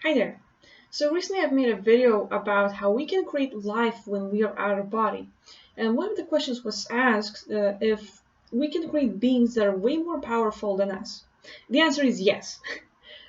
Hi there. So recently I've made a video about how we can create life when we are out of body. And one of the questions was asked if we can create beings that are way more powerful than us. The answer is yes.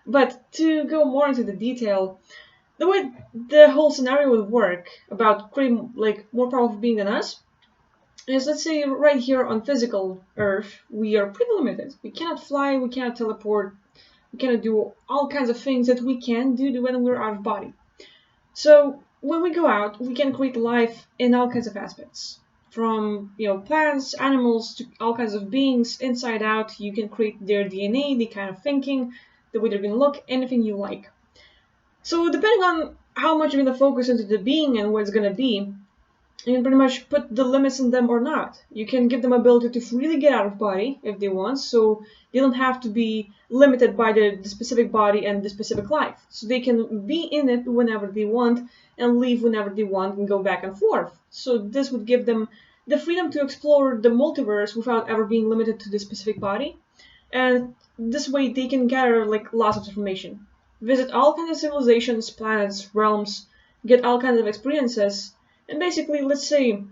But to go more into the detail, the way the whole scenario would work about creating more powerful being than us is, let's say, right here on physical Earth, we are pretty limited. We cannot fly, we cannot teleport, we cannot do all kinds of things that we can do when we're out of body. So when we go out, we can create life in all kinds of aspects. From plants, animals, to all kinds of beings, inside out. You can create their DNA, the kind of thinking, the way they're going to look, anything you like. So depending on how much you're going to focus into the being and what it's going to be, you can pretty much put the limits on them or not. You can give them ability to freely get out of body if they want, so they don't have to be limited by the specific body and the specific life. So they can be in it whenever they want and leave whenever they want and go back and forth. So this would give them the freedom to explore the multiverse without ever being limited to the specific body. And this way they can gather lots of information. Visit all kinds of civilizations, planets, realms, get all kinds of experiences. And basically, let's say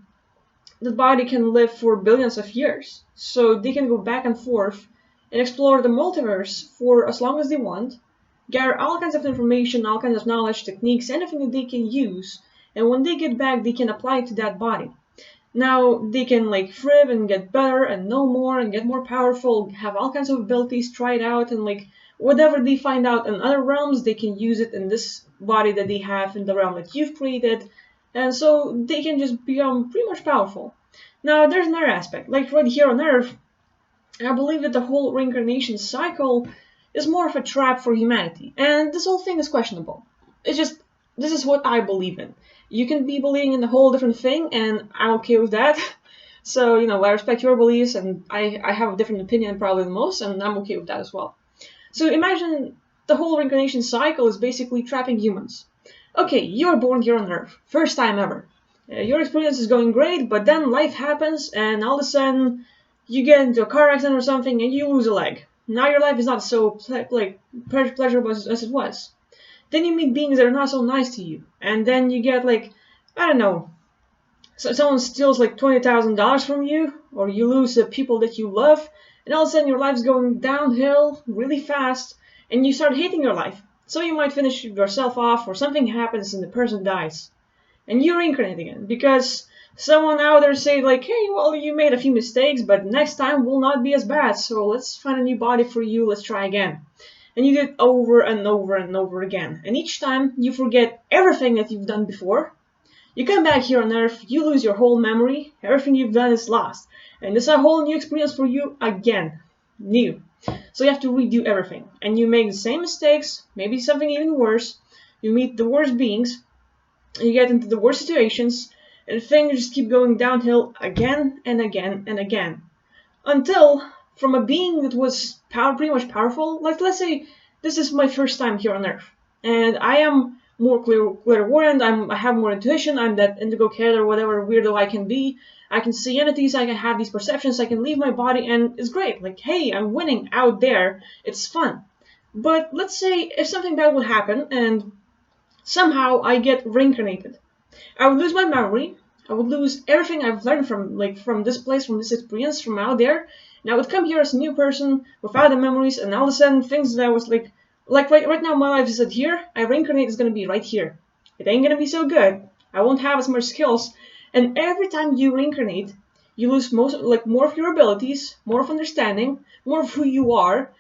the body can live for billions of years, so they can go back and forth and explore the multiverse for as long as they want, gather all kinds of information, all kinds of knowledge, techniques, anything that they can use, and when they get back, they can apply it to that body. Now they can thrive and get better and know more and get more powerful, have all kinds of abilities, try it out, and whatever they find out in other realms, they can use it in this body that they have in the realm that you've created. And so they can just become pretty much powerful. Now, there's another aspect. Like right here on Earth, I believe that the whole reincarnation cycle is more of a trap for humanity. And this whole thing is questionable. It's just, this is what I believe in. You can be believing in a whole different thing, and I'm okay with that. So, I respect your beliefs, and I have a different opinion probably than most, and I'm okay with that as well. So imagine the whole reincarnation cycle is basically trapping humans. Okay, you're born here on Earth, first time ever. Your experience is going great, but then life happens, and all of a sudden you get into a car accident or something, and you lose a leg. Now your life is not so pleasurable as it was. Then you meet beings that are not so nice to you, and then you get I don't know, so someone steals $20,000 from you, or you lose the people that you love, and all of a sudden your life's going downhill really fast, and you start hating your life. So you might finish yourself off, or something happens and the person dies. And you reincarnate again, because someone out there say hey, well, you made a few mistakes, but next time will not be as bad, so let's find a new body for you, let's try again. And you do it over and over and over again. And each time you forget everything that you've done before. You come back here on Earth, you lose your whole memory, everything you've done is lost. And it's a whole new experience for you again. New. So you have to redo everything. And you make the same mistakes, maybe something even worse. You meet the worst beings, and you get into the worst situations, and things just keep going downhill again and again and again. Until, from a being that was pretty much powerful, let's say this is my first time here on Earth, and I am more clairvoyant, I have more intuition, I'm that indigo cat or whatever weirdo I can be. I can see entities, I can have these perceptions, I can leave my body, and it's great. Hey, I'm winning out there, it's fun. But let's say if something bad would happen, and somehow I get reincarnated. I would lose my memory, I would lose everything I've learned from this place, from this experience, from out there, and I would come here as a new person without the memories, and all of a sudden things that I was right now my life is at here, I reincarnate is gonna be right here. It ain't gonna be so good. I won't have as much skills, and every time you reincarnate, you lose more of your abilities, more of understanding, more of who you are,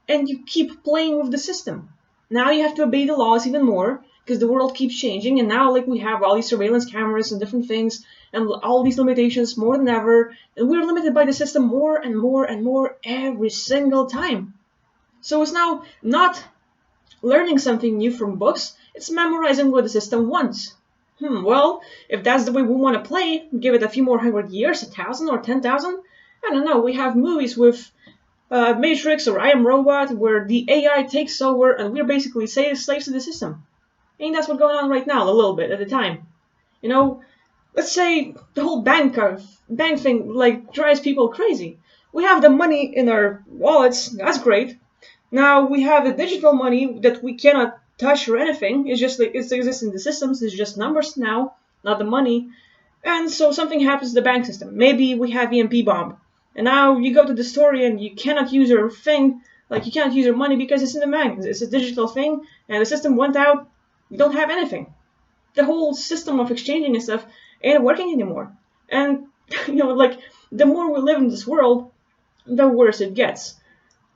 and you keep playing with the system. Now you have to obey the laws even more, because the world keeps changing, and now we have all these surveillance cameras and different things, and all these limitations more than ever, and we're limited by the system more and more and more every single time. So it's now not learning something new from books, it's memorizing what the system wants. Well, if that's the way we want to play, give it a few more 100 years, 1,000 or 10,000, I don't know, we have movies with Matrix or I Am Robot, where the AI takes over and we're basically slaves to the system. I think that's what's going on right now, a little bit at a time. Let's say the whole bank thing drives people crazy. We have the money in our wallets, that's great. Now we have the digital money that we cannot touch or anything. It's just like it exists in the systems. It's just numbers now, not the money. And so something happens to the bank system. Maybe we have EMP bomb, and now you go to the store and you cannot use your thing, like you can't use your money because it's in the bank. It's a digital thing, and the system went out. You don't have anything. The whole system of exchanging and stuff ain't working anymore. And like the more we live in this world, the worse it gets.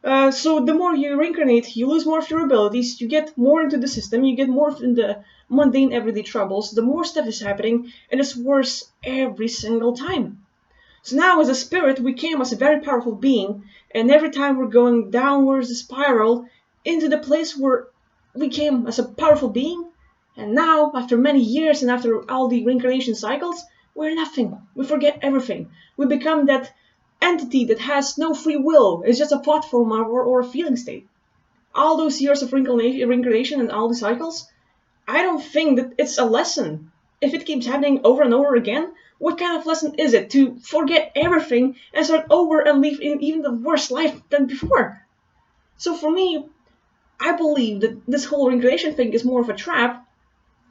So the more you reincarnate, you lose more of your abilities, you get more into the system, you get more in the mundane everyday troubles, the more stuff is happening, and it's worse every single time. So now as a spirit, we came as a very powerful being, and every time we're going downwards the spiral into the place where we came as a powerful being, and now, after many years and after all the reincarnation cycles, we're nothing. We forget everything. We become that entity that has no free will. It's just a platform or a feeling state. All those years of reincarnation and all the cycles, I don't think that it's a lesson. If it keeps happening over and over again, what kind of lesson is it to forget everything and start over and live in even the worse life than before? So for me, I believe that this whole reincarnation thing is more of a trap.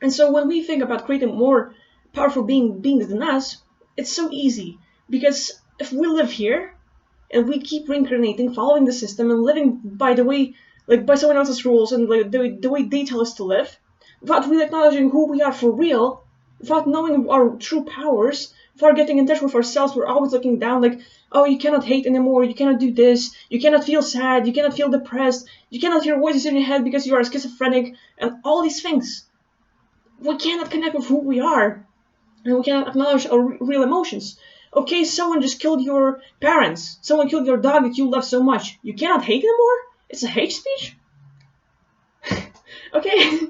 And so when we think about creating more powerful beings than us, it's so easy. Because if we live here and we keep reincarnating, following the system and living by the way, like by someone else's rules and like the way they tell us to live, without really acknowledging who we are for real, without knowing our true powers, without getting in touch with ourselves, we're always looking down like, oh, you cannot hate anymore, you cannot do this, you cannot feel sad, you cannot feel depressed, you cannot hear voices in your head because you are schizophrenic, and all these things. We cannot connect with who we are, and we cannot acknowledge our real emotions. Okay, someone just killed your parents, someone killed your dog that you love so much. You cannot hate anymore? It's a hate speech? Okay,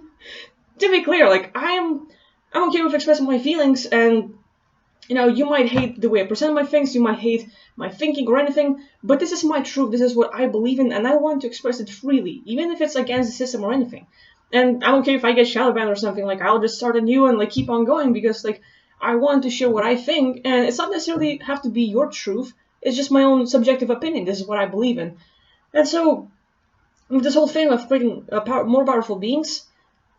to be clear, like I'm okay with expressing my feelings, and you might hate the way I present my things, you might hate my thinking or anything, but this is my truth, this is what I believe in, and I want to express it freely, even if it's against the system or anything. And I'm okay if I get shadow banned or something, like I'll just start anew and like keep on going because like I want to share what I think, and it's not necessarily have to be your truth, it's just my own subjective opinion, this is what I believe in. And so, with this whole thing of creating more powerful beings,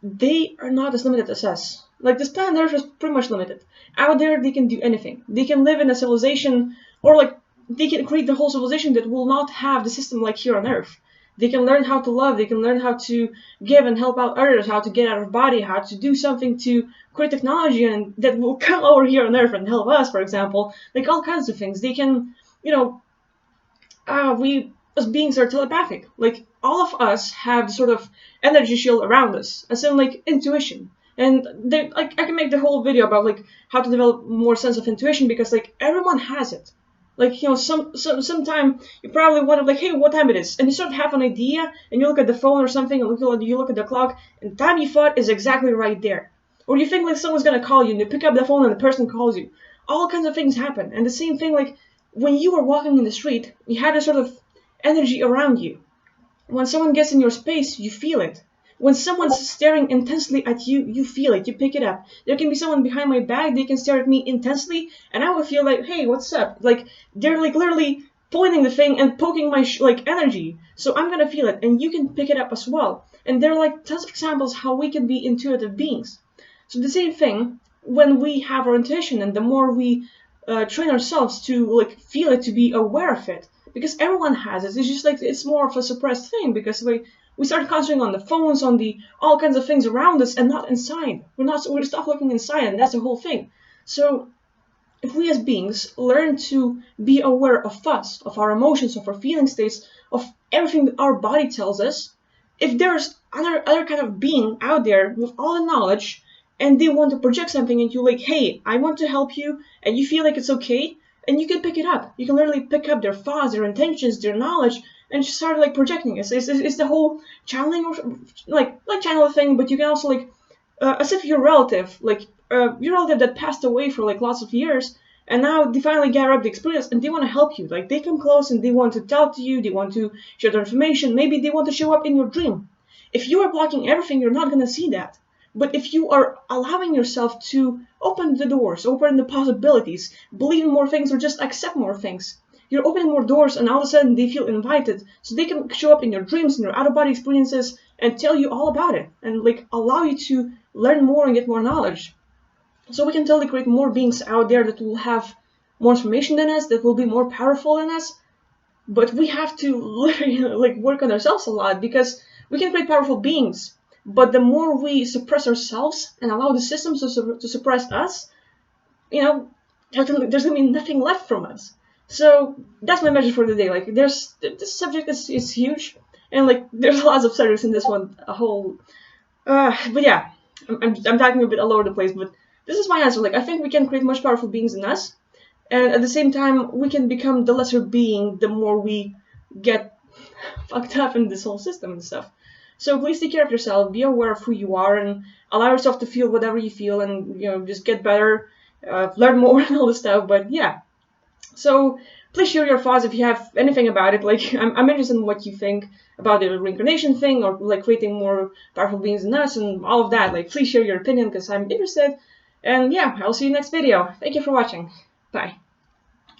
they are not as limited as us. Like this planet Earth is pretty much limited. Out there, they can do anything. They can live in a civilization, or like they can create the whole civilization that will not have the system like here on Earth. They can learn how to love. They can learn how to give and help out others, how to get out of body, how to do something to create technology and that will come over here on Earth and help us, for example. Like all kinds of things. They can, we as beings are telepathic. Like all of us have sort of energy shield around us, as in like intuition. And I can make the whole video about like how to develop more sense of intuition because like everyone has it. Like sometime you probably wonder like, hey, what time it is, and you sort of have an idea, and you look at the phone or something, and you look at the clock, and the time you thought is exactly right there. Or you think like someone's gonna call you, and you pick up the phone, and the person calls you. All kinds of things happen, and the same thing like when you were walking in the street, you had a sort of energy around you. When someone gets in your space, you feel it. When someone's staring intensely at you, you feel it, you pick it up. There can be someone behind my back, they can stare at me intensely, and I will feel like, hey, what's up? Like, they're like literally pointing the thing and poking my energy. So I'm gonna feel it, and you can pick it up as well. And there are like tons of examples how we can be intuitive beings. So the same thing, when we have our intuition, and the more we train ourselves to like feel it, to be aware of it, because everyone has it. It's just like it's more of a suppressed thing because we start concentrating on the phones, on the all kinds of things around us, and not inside. We stop looking inside, and that's the whole thing. So if we as beings learn to be aware of thoughts, of our emotions, of our feeling states, of everything that our body tells us, if there's other kind of being out there with all the knowledge, and they want to project something into you, like, hey, I want to help you, and you feel like it's okay, and you can pick it up. You can literally pick up their thoughts, their intentions, their knowledge, and just start like projecting it. It's the whole channeling, or like channel thing, but you can also like, as if your relative, your relative that passed away for like lots of years, and now they finally gather up the experience, and they want to help you. Like they come close and they want to talk to you, they want to share their information, maybe they want to show up in your dream. If you are blocking everything, you're not gonna see that. But if you are allowing yourself to open the doors, open the possibilities, believe in more things, or just accept more things, you're opening more doors, and all of a sudden they feel invited, so they can show up in your dreams, in your out-of-body experiences, and tell you all about it, and like allow you to learn more and get more knowledge. So we can totally create more beings out there that will have more information than us, that will be more powerful than us. But we have to literally like work on ourselves a lot, because we can create powerful beings, but the more we suppress ourselves and allow the systems to suppress us, there's gonna be nothing left from us. So that's my message for the day. Like, this subject is huge, and like there's lots of subjects in this one, a whole. But yeah, I'm talking a bit all over the place. But this is my answer. Like, I think we can create much powerful beings in us, and at the same time, we can become the lesser being the more we get fucked up in this whole system and stuff. So please take care of yourself, be aware of who you are, and allow yourself to feel whatever you feel, and just get better, learn more and all this stuff. But yeah, so please share your thoughts if you have anything about it. Like, I'm interested in what you think about the reincarnation thing, or like creating more powerful beings in us and all of that. Like, please share your opinion, because I'm interested. And yeah, I'll see you next video. Thank you for watching. Bye.